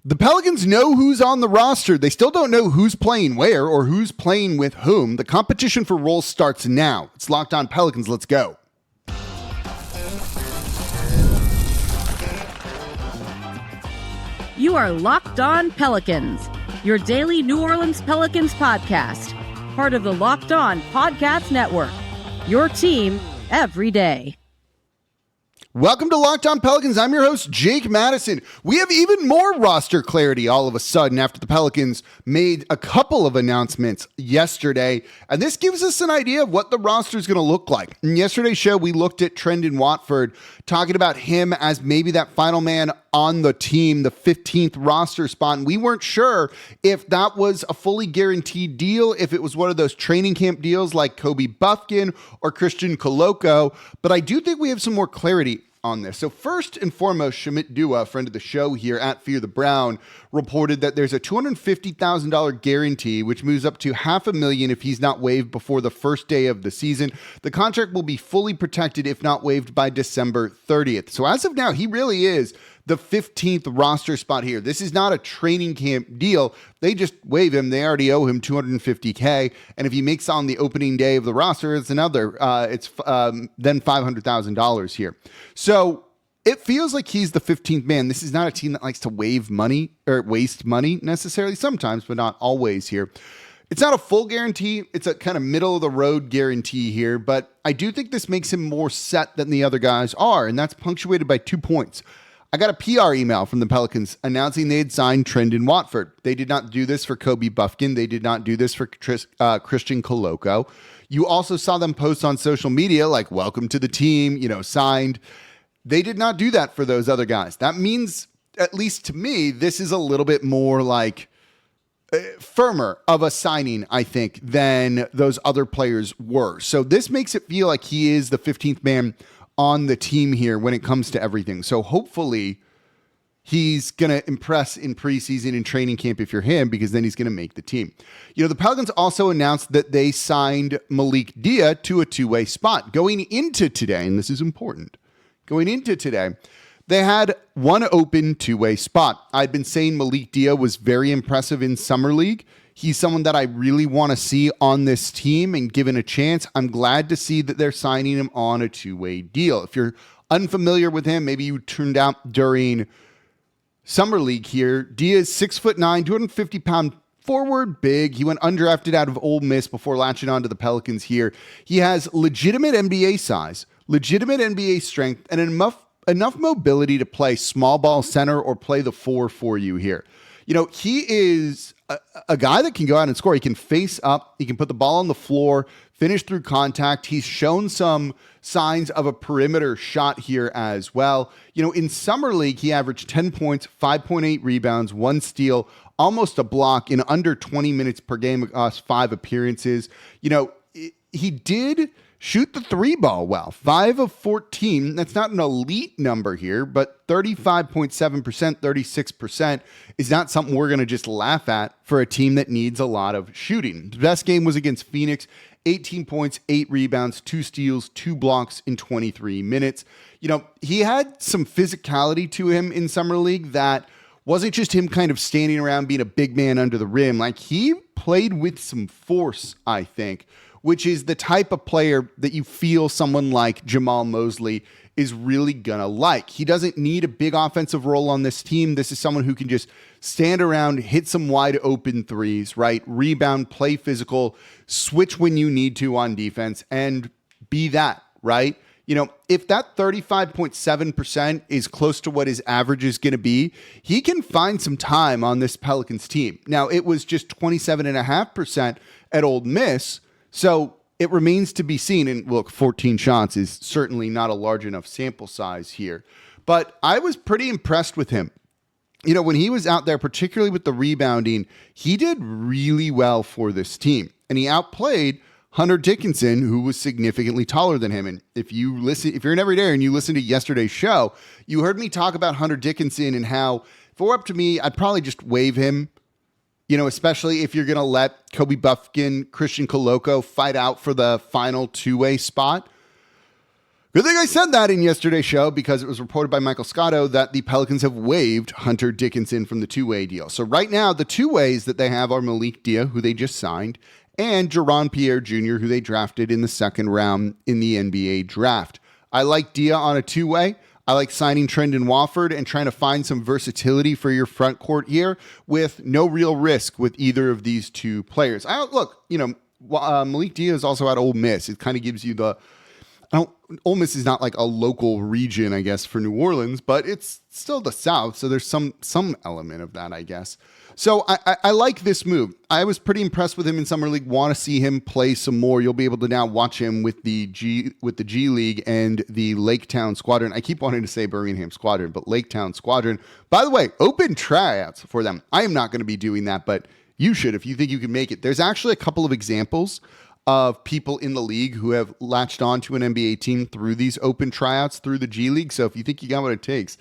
The Pelicans know who's on the roster. They still don't know who's playing where or who's playing with whom. The competition for roles starts now. It's Locked On Pelicans. Let's go. You are Locked On Pelicans, your daily New Orleans Pelicans podcast, part of the Locked On Podcast Network, your team every day. Welcome to Locked On Pelicans. I'm your host, Jake Madison. We have even more roster clarity all of a sudden after the Pelicans made a couple of announcements yesterday, and this gives us an idea of what the roster is going to look like. In yesterday's show, we looked at Trendon Watford, talking about him as maybe that final man on the team, the 15th roster spot, and we weren't sure if that was a fully guaranteed deal, if it was one of those training camp deals like Kobe Buffkin or Christian Koloko, but I do think we have some more clarity on this. So first and foremost, Shamit Dua, friend of the show here at Fear the Brown, reported that there's a $250,000 guarantee, which moves up to $500,000 if he's not waived before the first day of the season. The contract will be fully protected if not waived by December 30th. So as of now, he really is the 15th roster spot here. This is not a training camp deal. They just waive him. They already owe him $250K. And if he makes on the opening day of the roster, it's another, then $500,000 here. So it feels like he's the 15th man. This is not a team that likes to waive money or waste money necessarily, sometimes, but not always here. It's not a full guarantee. It's a kind of middle of the road guarantee here, but I do think this makes him more set than the other guys are. And that's punctuated by 2 points. I got a PR email from the Pelicans announcing they had signed Trendon Watford. They did not do this for Kobe Buffkin. They did not do this for Christian Koloko. You also saw them post on social media like, welcome to the team, signed. They did not do that for those other guys. That means, at least to me, this is a little bit more like firmer of a signing, I think, than those other players were. So this makes it feel like he is the 15th man on the team here when it comes to everything. So hopefully he's going to impress in preseason and training camp if you're him, because then he's going to make the team. The Pelicans also announced that they signed Malik Dia to a two-way spot. Going into today, and this is important, they had one open two-way spot. I'd been saying Malik Dia was very impressive in Summer League. He's someone that I really want to see on this team and given a chance. I'm glad to see that they're signing him on a two-way deal. If you're unfamiliar with him, maybe you turned out during Summer League here. Dia is 6'9", 250-pound forward, big. He went undrafted out of Ole Miss before latching on to the Pelicans here. He has legitimate NBA size, legitimate NBA strength, and enough mobility to play small ball center or play the four for you here. He is a guy that can go out and score. He can face up. He can put the ball on the floor, finish through contact. He's shown some signs of a perimeter shot here as well. In Summer League, he averaged 10 points, 5.8 rebounds, 1 steal, almost a block in under 20 minutes per game across 5 appearances. He did shoot the 3 ball well, 5 of 14. That's not an elite number here, but 35.7%, 36% is not something we're going to just laugh at for a team that needs a lot of shooting. The best game was against Phoenix, 18 points, 8 rebounds, 2 steals, 2 blocks in 23 minutes. He had some physicality to him in Summer League that wasn't just him kind of standing around being a big man under the rim. Like, he played with some force, I think, which is the type of player that you feel someone like Jamahl Mosley is really gonna like. He doesn't need a big offensive role on this team. This is someone who can just stand around, hit some wide open threes, right? Rebound, play physical, switch when you need to on defense, and be that, right? If that 35.7% is close to what his average is going to be, he can find some time on this Pelicans team. Now, it was just 27.5% at Ole Miss, so it remains to be seen. And look, 14 shots is certainly not a large enough sample size here. But I was pretty impressed with him. When he was out there, particularly with the rebounding, he did really well for this team. And he outplayed Hunter Dickinson, who was significantly taller than him. And if you're an everyday and you listen to yesterday's show, you heard me talk about Hunter Dickinson and how, if it were up to me, I'd probably just waive him. Especially if you're going to let Kobe Buffkin, Christian Koloko fight out for the final two-way spot. Good thing I said that in yesterday's show because it was reported by Michael Scotto that the Pelicans have waived Hunter Dickinson from the two-way deal. So right now, the two ways that they have are Malik Dia, who they just signed, and Jaron Pierre Jr., who they drafted in the second round in the NBA draft. I like Dia on a two-way. I like signing Trendon Watford and trying to find some versatility for your front court here with no real risk with either of these two players. Malik Dia is also at Ole Miss. It kind of gives you the... Ole Miss is not like a local region, I guess, for New Orleans, but it's still the South, so there's some element of that, I guess. So I like this move. I was pretty impressed with him in Summer League. Want to see him play some more. You'll be able to now watch him with the G League and the Lake Town Squadron. I keep wanting to say Birmingham Squadron, but Lake Town Squadron. By the way, open tryouts for them. I am not going to be doing that, but you should if you think you can make it. There's actually a couple of examples of people in the league who have latched on to an NBA team through these open tryouts through the G League. So if you think you got what it takes,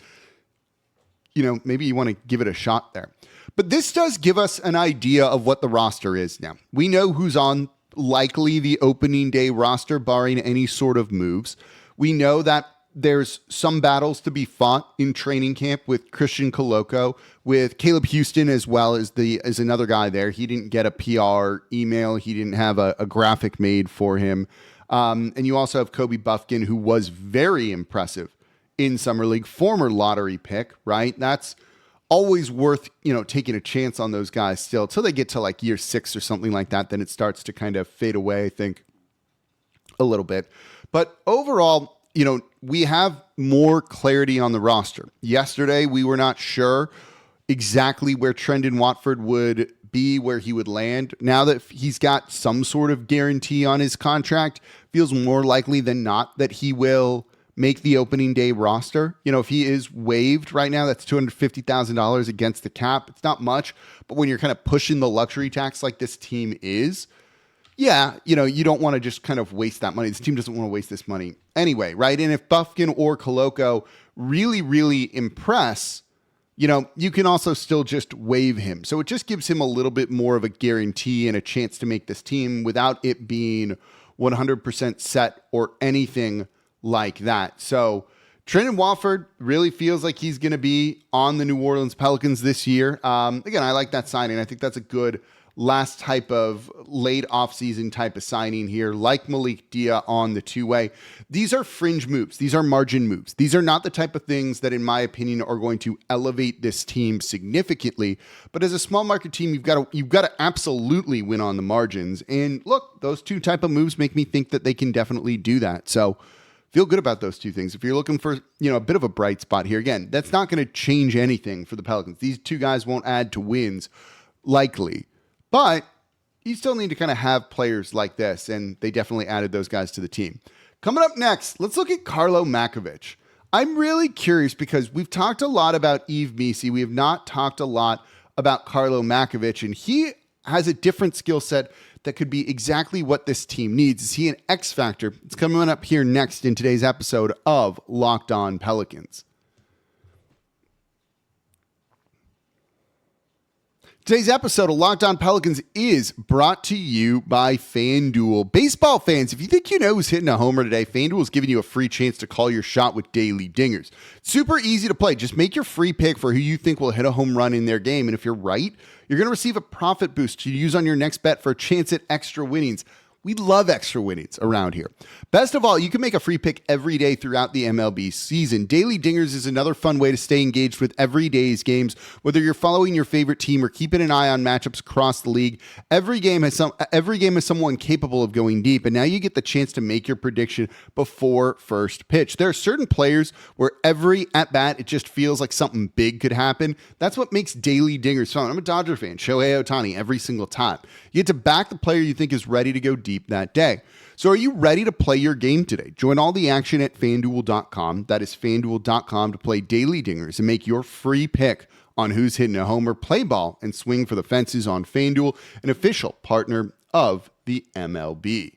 maybe you want to give it a shot there. But this does give us an idea of what the roster is now. We know who's on likely the opening day roster, barring any sort of moves. We know that there's some battles to be fought in training camp with Christian Coloco, with Caleb Houston as well as another guy there. He didn't get a PR email. He didn't have a graphic made for him. And you also have Kobe Buffkin, who was very impressive in Summer League, former lottery pick, right? That's always worth, taking a chance on those guys still till they get to like year 6 or something like that. Then it starts to kind of fade away, I think, a little bit. But overall, we have more clarity on the roster. Yesterday, we were not sure exactly where Trendon Watford would be, where he would land. Now that he's got some sort of guarantee on his contract, feels more likely than not that he will make the opening day roster. If he is waived right now, that's $250,000 against the cap. It's not much, but when you're kind of pushing the luxury tax like this team is, yeah, you don't want to just kind of waste that money. This team doesn't want to waste this money anyway, right? And if Buffkin or Coloco really, really impress, you can also still just waive him. So it just gives him a little bit more of a guarantee and a chance to make this team without it being 100% set or anything like that. So Trendon Watford really feels like he's going to be on the New Orleans Pelicans this year. Again, I like that signing. I think that's a good last type of late offseason type of signing here, like Malik Dia on the two-way. These are fringe moves. These are margin moves. These are not the type of things that, in my opinion, are going to elevate this team significantly. But as a small market team, you've got to absolutely win on the margins. And look, those two type of moves make me think that they can definitely do that. So feel good about those two things. If you're looking for, a bit of a bright spot here, again, that's not going to change anything for the Pelicans. These two guys won't add to wins, likely. But you still need to kind of have players like this, and they definitely added those guys to the team. Coming up next, let's look at Karlo Matkovic. I'm really curious because we've talked a lot about Yves Missi. We have not talked a lot about Karlo Matkovic, and he has a different skill set that could be exactly what this team needs. Is he an X factor? It's coming up here next in today's episode of Locked On Pelicans. Today's episode of Locked On Pelicans is brought to you by FanDuel. Baseball fans, if you think you know who's hitting a homer today, FanDuel is giving you a free chance to call your shot with daily dingers. Super easy to play. Just make your free pick for who you think will hit a home run in their game. And if you're right, you're going to receive a profit boost to use on your next bet for a chance at extra winnings. We love extra winnings around here. Best of all, you can make a free pick every day throughout the MLB season. Daily Dingers is another fun way to stay engaged with every day's games. Whether you're following your favorite team or keeping an eye on matchups across the league, every game has someone capable of going deep, and now you get the chance to make your prediction before first pitch. There are certain players where every at-bat, it just feels like something big could happen. That's what makes Daily Dingers fun. I'm a Dodger fan, Shohei Ohtani, every single time. You get to back the player you think is ready to go deep that day. So are you ready to play your game today? Join all the action at FanDuel.com. That is FanDuel.com to play Daily Dingers and make your free pick on who's hitting a homer. Play ball and swing for the fences on FanDuel, an official partner of the MLB.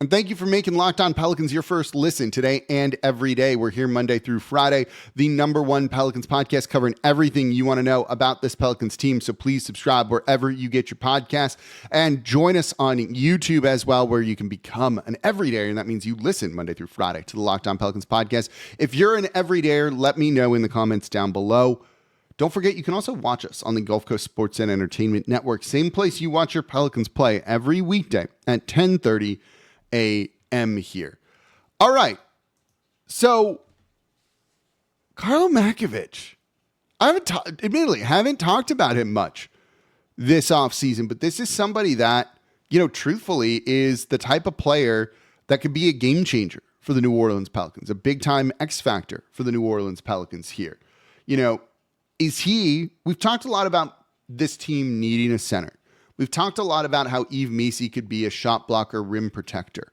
And thank you for making Locked On Pelicans your first listen today and every day. We're here Monday through Friday, the number one Pelicans podcast covering everything you want to know about this Pelicans team. So please subscribe wherever you get your podcasts and join us on YouTube as well, where you can become an everydayer. And that means you listen Monday through Friday to the Locked On Pelicans podcast. If you're an everydayer, let me know in the comments down below. Don't forget, you can also watch us on the Gulf Coast Sports and Entertainment Network, same place you watch your Pelicans play every weekday at 10:30 a.m. here. All right. So, Karlo Matkovic, I haven't talked about him much this offseason, but this is somebody that, truthfully is the type of player that could be a game changer for the New Orleans Pelicans, a big time X factor for the New Orleans Pelicans here. We've talked a lot about this team needing a center. We've talked a lot about how Yves Missi could be a shot blocker, rim protector.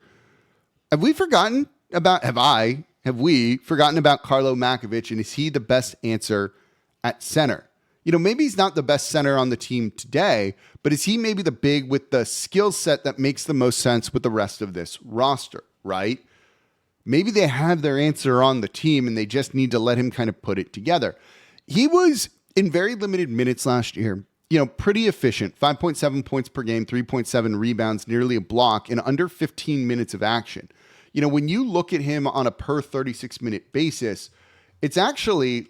Have we forgotten about Karlo Matkovic, and is he the best answer at center? Maybe he's not the best center on the team today, but is he maybe the big with the skill set that makes the most sense with the rest of this roster, right? Maybe they have their answer on the team and they just need to let him kind of put it together. He was in very limited minutes last year, pretty efficient, 5.7 points per game, 3.7 rebounds, nearly a block in under 15 minutes of action. When you look at him on a per 36-minute basis, it's actually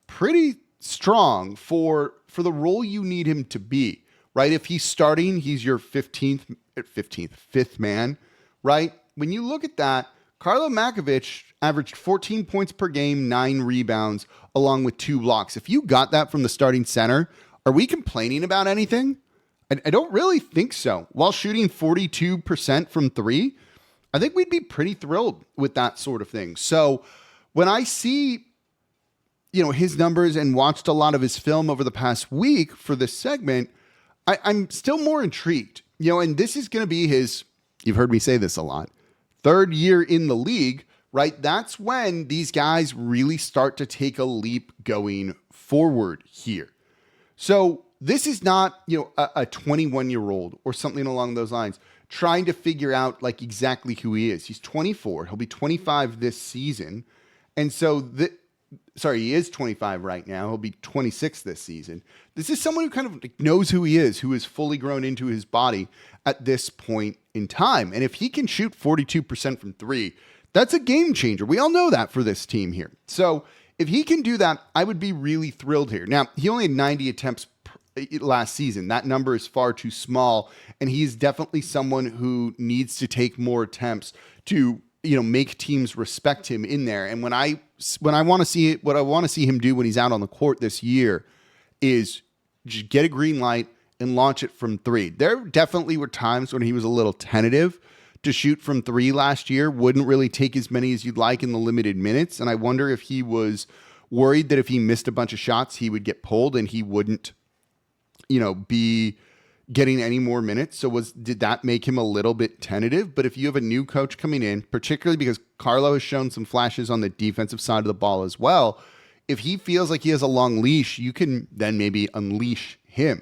pretty strong for the role you need him to be, right? If he's starting, he's your 5th man, right? When you look at that, Karlo Matkovic averaged 14 points per game, 9 rebounds, along with 2 blocks. If you got that from the starting center, are we complaining about anything? I don't really think so. While shooting 42% from 3, I think we'd be pretty thrilled with that sort of thing. So when I see, his numbers and watched a lot of his film over the past week for this segment, I'm still more intrigued. And this is going to be you've heard me say this a lot, 3rd year in the league, right? That's when these guys really start to take a leap going forward here. So this is not, a 21-year-old or something along those lines trying to figure out exactly who he is. He's 24. He'll be 25 this season. And so he is 25 right now. He'll be 26 this season. This is someone who kind of knows who he is, who is fully grown into his body at this point in time. And if he can shoot 42% from 3, that's a game changer. We all know that for this team here. So if he can do that, I would be really thrilled here. Now, he only had 90 attempts last season. That number is far too small, and he's definitely someone who needs to take more attempts to, make teams respect him in there. And what I want to see him do when he's out on the court this year is just get a green light and launch it from 3. There definitely were times when he was a little tentative to shoot from 3 last year, wouldn't really take as many as you'd like in the limited minutes. And I wonder if he was worried that if he missed a bunch of shots, he would get pulled and he wouldn't, be getting any more minutes. So did that make him a little bit tentative? But if you have a new coach coming in, particularly because Karlo has shown some flashes on the defensive side of the ball as well, if he feels like he has a long leash, you can then maybe unleash him.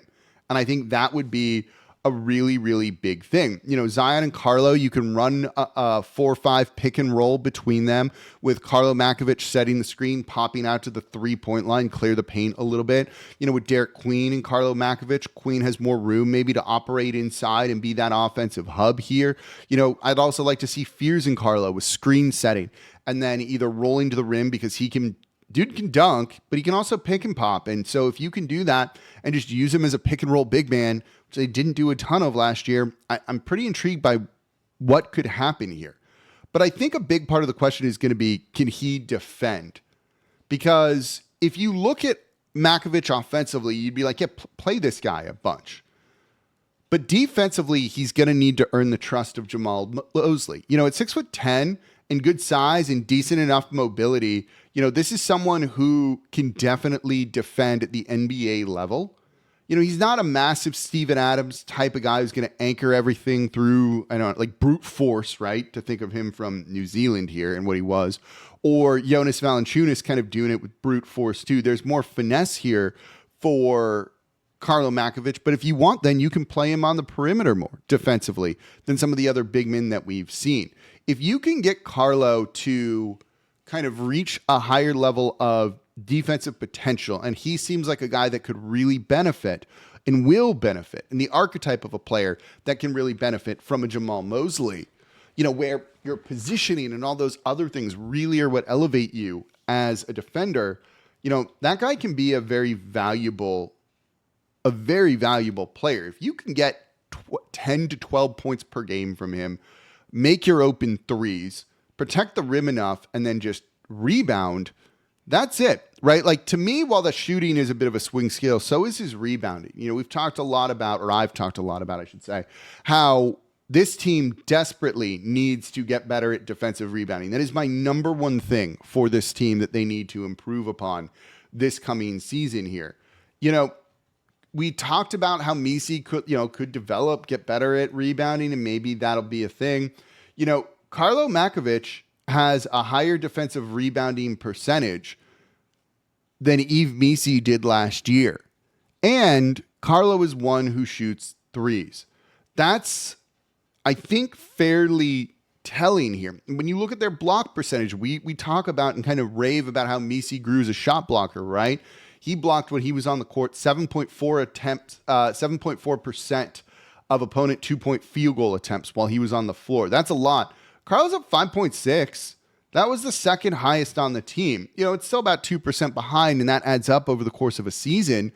And I think that would be a really, really big thing. Zion and Karlo, you can run a 4-5 pick and roll between them with Karlo Matkovic setting the screen, popping out to the 3-point line, clear the paint a little bit. With Derek Queen and Karlo Matkovic, Queen has more room maybe to operate inside and be that offensive hub here. I'd also like to see Fears and Karlo with screen setting and then either rolling to the rim because dude can dunk, but he can also pick and pop. And so if you can do that and just use him as a pick and roll big man, which they didn't do a ton of last year, I'm pretty intrigued by what could happen here. But I think a big part of the question is going to be, can he defend? Because if you look at Matkovic offensively, you'd be like, yeah, play this guy a bunch. But defensively, he's going to need to earn the trust of Jamahl Mosley. At 6'10" and good size and decent enough mobility, this is someone who can definitely defend at the NBA level. He's not a massive Steven Adams type of guy who's going to anchor everything through, brute force, right? To think of him from New Zealand here and what he was. Or Jonas Valanciunas kind of doing it with brute force too. There's more finesse here for Karlo Matkovic, but if you want, then you can play him on the perimeter more defensively than some of the other big men that we've seen. If you can get Karlo to kind of reach a higher level of defensive potential, and he seems like a guy that could really benefit and will benefit, and the archetype of a player that can really benefit from a Jamahl Mosley, where your positioning and all those other things really are what elevate you as a defender, that guy can be a very valuable player. If you can get 10 to 12 points per game from him, make your open threes, protect the rim enough, and then just rebound, that's it, right? Like, to me, while the shooting is a bit of a swing scale, so is his rebounding. We've talked a lot about, or I've talked a lot about, I should say, how this team desperately needs to get better at defensive rebounding. That is my number one thing for this team that they need to improve upon this coming season here. We talked about how Misi could develop, get better at rebounding, and maybe that'll be a thing. Karlo Matkovic has a higher defensive rebounding percentage than Yves Misi did last year. And Karlo is one who shoots threes. That's, I think, fairly telling here. When you look at their block percentage, we talk about and kind of rave about how Misi grew as a shot blocker, right? He blocked when he was on the court 7.4% of opponent 2-point field goal attempts while he was on the floor. That's a lot. Karlo's up 5.6. That was the second highest on the team. It's still about 2% behind, and that adds up over the course of a season.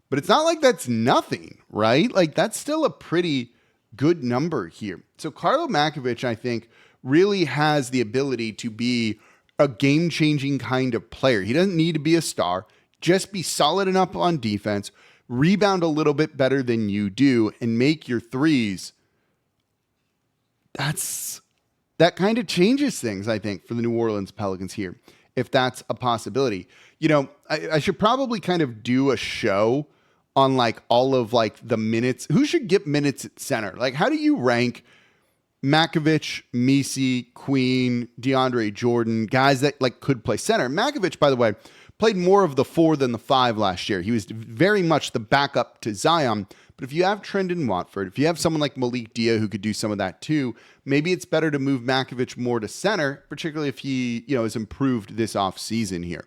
But it's not like that's nothing, right? Like, that's still a pretty good number here. So Karlo Matkovic, I think, really has the ability to be a game-changing kind of player. He doesn't need to be a star. Just be solid enough on defense, rebound a little bit better than you do, and make your threes. That kind of changes things, I think, for the New Orleans Pelicans here, if that's a possibility. I should probably kind of do a show on all of the minutes. Who should get minutes at center? How do you rank Matkovic, Misi, Queen, DeAndre Jordan, guys that could play center? Matkovic, by the way, played more of the 4 than the 5 last year. He was very much the backup to Zion. But if you have Trendon Watford, if you have someone like Malik Dia who could do some of that too, maybe it's better to move Matkovic more to center, particularly if he has improved this offseason here.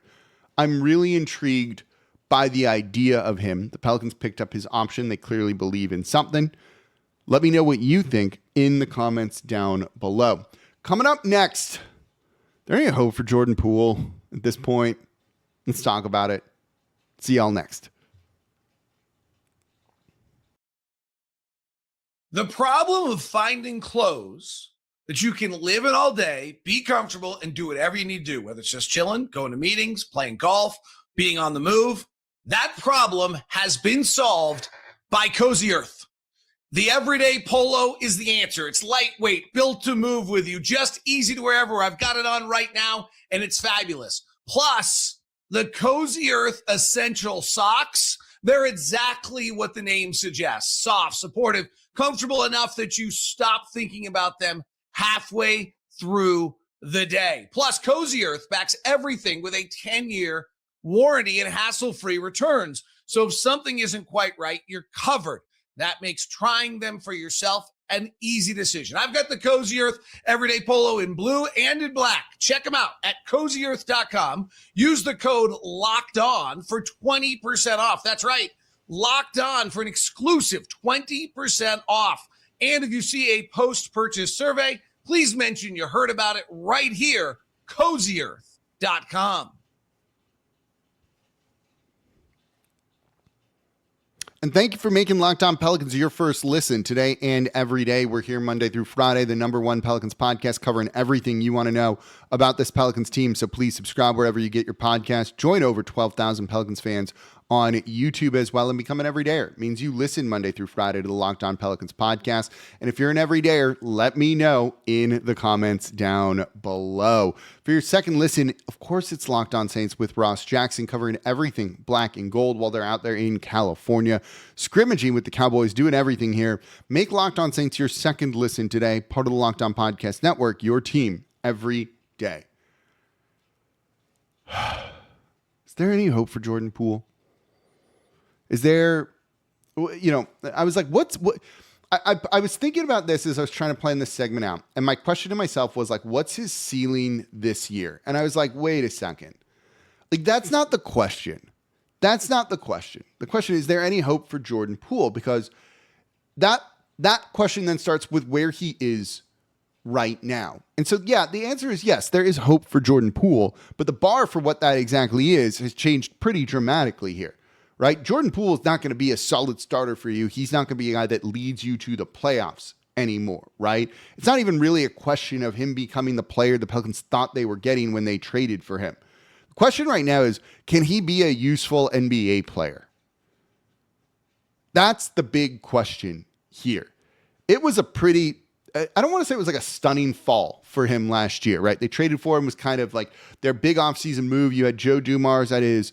I'm really intrigued by the idea of him. The Pelicans picked up his option. They clearly believe in something. Let me know what you think in the comments down below. Coming up next, there ain't hope for Jordan Poole at this point. Let's talk about it. See y'all next. The problem of finding clothes that you can live in all day, be comfortable, and do whatever you need to do, whether it's just chilling, going to meetings, playing golf, being on the move, that problem has been solved by Cozy Earth. The everyday polo is the answer. It's lightweight, built to move with you, just easy to wear everywhere. I've got it on right now, and it's fabulous. Plus, the Cozy Earth Essential Socks, they're exactly what the name suggests. Soft, supportive, comfortable enough that you stop thinking about them halfway through the day. Plus, Cozy Earth backs everything with a 10-year warranty and hassle-free returns. So if something isn't quite right, you're covered. That makes trying them for yourself an easy decision. I've got the Cozy Earth Everyday Polo in blue and in black. Check them out at CozyEarth.com. Use the code LOCKEDON for 20% off. That's right, Locked On for an exclusive 20% off. And if you see a post-purchase survey, please mention you heard about it right here, CozyEarth.com. And thank you for making Locked On Pelicans your first listen today and every day. We're here Monday through Friday, the #1 Pelicans podcast, covering everything you want to know about this Pelicans team. So please subscribe wherever you get your podcast. Join over 12,000 Pelicans fans on YouTube as well and become an everydayer. It means you listen Monday through Friday to the Locked On Pelicans podcast. And if you're an everydayer, let me know in the comments down below. For your second listen, of course, it's Locked On Saints with Ross Jackson, covering everything black and gold while they're out there in California, scrimmaging with the Cowboys, doing everything here. Make Locked On Saints your second listen today, part of the Locked On Podcast Network, your team every day. Is there any hope for Jordan Poole? Is there I was like, what? I was thinking about this as I was trying to plan this segment out. And my question to myself was like, what's his ceiling this year? And I was like, wait a second. Like, that's not the question. That's not the question. The question is there any hope for Jordan Poole? Because that question then starts with where he is right now. And so, yeah, the answer is yes, there is hope for Jordan Poole, but the bar for what that exactly is has changed pretty dramatically here, right? Jordan Poole is not going to be a solid starter for you. He's not going to be a guy that leads you to the playoffs anymore, right? It's not even really a question of him becoming the player the Pelicans thought they were getting when they traded for him. The question right now is, can he be a useful NBA player? That's the big question here. It was a pretty, I don't want to say it was like a stunning fall for him last year, right? They traded for him, was kind of like their big offseason move. You had Joe Dumars at his,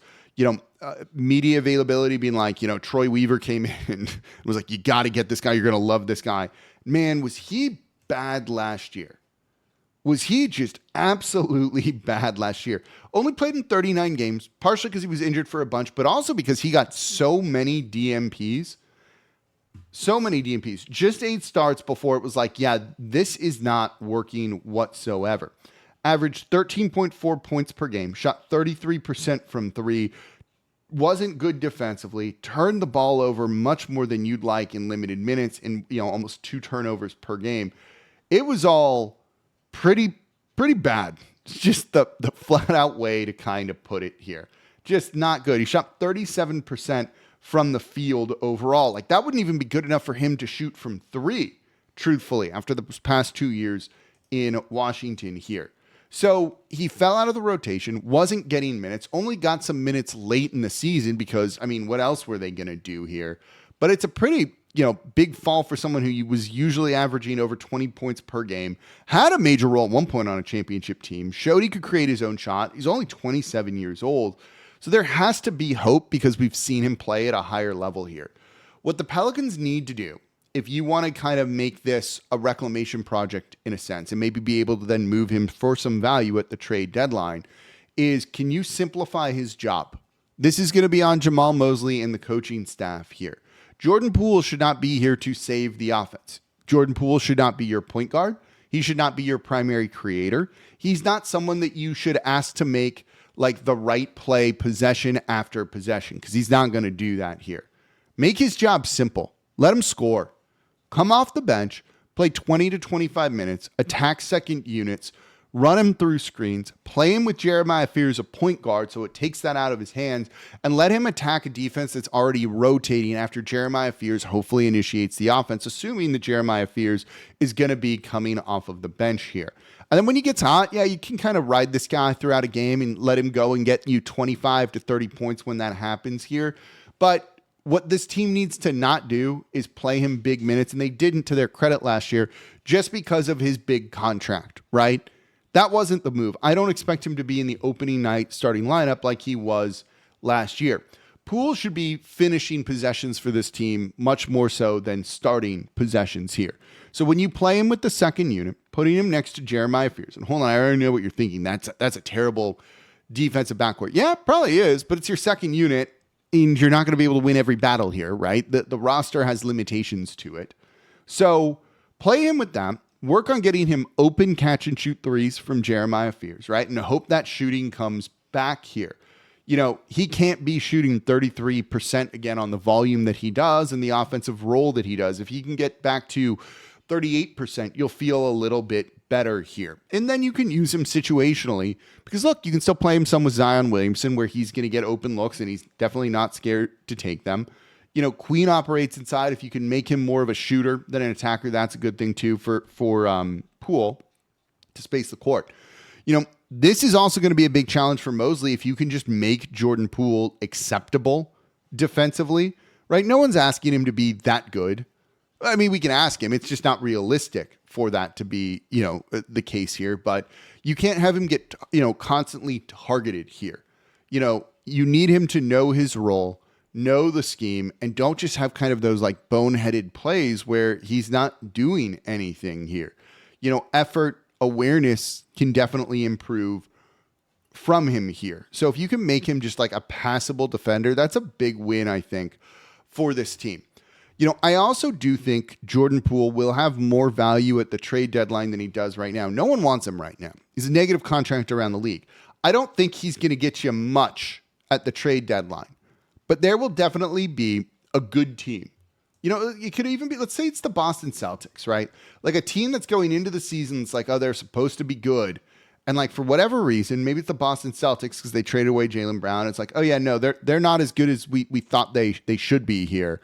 media availability being like, Troy Weaver came in and was like, you got to get this guy. You're going to love this guy. Man, was he bad last year? Was he just absolutely bad last year? Only played in 39 games, partially because he was injured for a bunch, but also because he got so many DMPs. So many DMPs. Just 8 starts before it was like, yeah, this is not working whatsoever. Averaged 13.4 points per game, shot 33% from 3, wasn't good defensively, turned the ball over much more than you'd like in limited minutes, and almost 2 turnovers per game. It was all pretty bad. It's just the flat out way to kind of put it here. Just not good. He shot 37% from the field overall. Like, that wouldn't even be good enough for him to shoot from 3, truthfully, after the past 2 years in Washington here. So he fell out of the rotation, wasn't getting minutes, only got some minutes late in the season because, what else were they going to do here? But it's a pretty, big fall for someone who was usually averaging over 20 points per game, had a major role at one point on a championship team, showed he could create his own shot. He's only 27 years old. So there has to be hope because we've seen him play at a higher level here. What the Pelicans need to do, if you want to kind of make this a reclamation project in a sense, and maybe be able to then move him for some value at the trade deadline, is can you simplify his job? This is going to be on Jamahl Mosley and the coaching staff here. Jordan Poole should not be here to save the offense. Jordan Poole should not be your point guard. He should not be your primary creator. He's not someone that you should ask to make like the right play possession after possession, because he's not going to do that here. Make his job simple. Let him score. Come off the bench, play 20 to 25 minutes, attack second units, run him through screens, play him with Jeremiah Fears, a point guard, so it takes that out of his hands, and let him attack a defense that's already rotating after Jeremiah Fears hopefully initiates the offense, assuming that Jeremiah Fears is going to be coming off of the bench here. And then when he gets hot, yeah, you can kind of ride this guy throughout a game and let him go and get you 25 to 30 points when that happens here. But what this team needs to not do is play him big minutes, and they didn't, to their credit, last year just because of his big contract, right? That wasn't the move. I don't expect him to be in the opening night starting lineup like he was last year. Poole should be finishing possessions for this team much more so than starting possessions here. So when you play him with the second unit, putting him next to Jeremiah Fears, and hold on, I already know what you're thinking. That's a terrible defensive backcourt. Yeah, probably is, but it's your second unit, and you're not going to be able to win every battle here, right? The roster has limitations to it. So play him with that. Work on getting him open catch and shoot threes from Jeremiah Fears, right? And hope that shooting comes back here. He can't be shooting 33% again on the volume that he does and the offensive role that he does. If he can get back to 38%, you'll feel a little bit better here. And then you can use him situationally because, look, you can still play him some with Zion Williamson where he's going to get open looks and he's definitely not scared to take them. Queen operates inside. If you can make him more of a shooter than an attacker, that's a good thing too for Poole to space the court. This is also going to be a big challenge for Mosley if you can just make Jordan Poole acceptable defensively, right? No one's asking him to be that good. We can ask him. It's just not realistic for that to be, the case here, but you can't have him get, constantly targeted here. You need him to know his role, know the scheme, and don't just have kind of those like boneheaded plays where he's not doing anything here. Effort, awareness can definitely improve from him here. So if you can make him just like a passable defender, that's a big win, I think, for this team. I also do think Jordan Poole will have more value at the trade deadline than he does right now. No one wants him right now. He's a negative contract around the league. I don't think he's going to get you much at the trade deadline, but there will definitely be a good team. It could even be, let's say it's the Boston Celtics, right? Like a team that's going into the season, it's like, oh, they're supposed to be good. And like, for whatever reason, maybe it's the Boston Celtics because they traded away Jaylen Brown. It's like, oh yeah, no, they're not as good as we thought they should be here.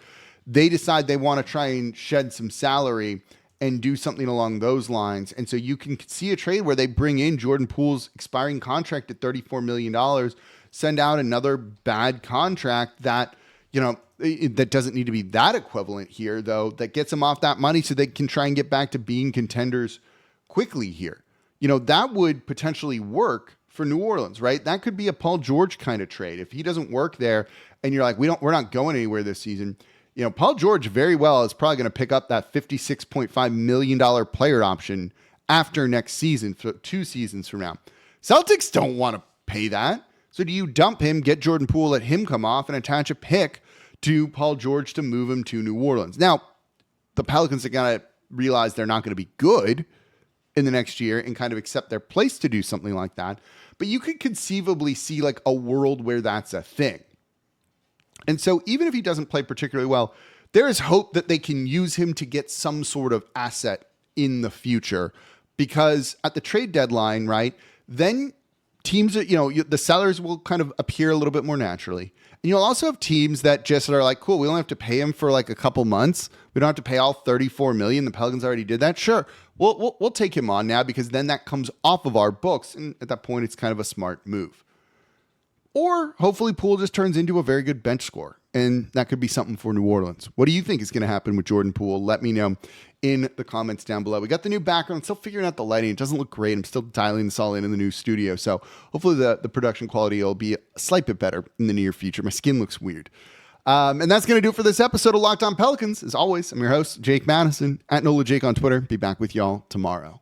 They decide they want to try and shed some salary and do something along those lines. And so you can see a trade where they bring in Jordan Poole's expiring contract at $34 million, send out another bad contract that, that doesn't need to be that equivalent here, though, that gets them off that money so they can try and get back to being contenders quickly here. That would potentially work for New Orleans, right? That could be a Paul George kind of trade. If he doesn't work there and you're like, we're not going anywhere this season, Paul George very well is probably going to pick up that $56.5 million player option after next season, for 2 seasons from now. Celtics don't want to pay that. So do you dump him, get Jordan Poole, let him come off, and attach a pick to Paul George to move him to New Orleans? Now, the Pelicans are going to realize they're not going to be good in the next year and kind of accept their place to do something like that. But you could conceivably see like a world where that's a thing. And so even if he doesn't play particularly well, there is hope that they can use him to get some sort of asset in the future, because at the trade deadline, right, then teams, the sellers will kind of appear a little bit more naturally. And you'll also have teams that just are like, cool, we only have to pay him for like a couple months. We don't have to pay all $34 million. The Pelicans already did that. Sure, we'll take him on now, because then that comes off of our books. And at that point, it's kind of a smart move. Or hopefully Poole just turns into a very good bench scorer, and that could be something for New Orleans. What do you think is going to happen with Jordan Poole? Let me know in the comments down below. We got the new background. I'm still figuring out the lighting. It doesn't look great. I'm still dialing this all in the new studio. So hopefully the production quality will be a slight bit better in the near future. My skin looks weird. And that's going to do it for this episode of Locked On Pelicans. As always, I'm your host, Jake Madison, at NOLAJake on Twitter. Be back with y'all tomorrow.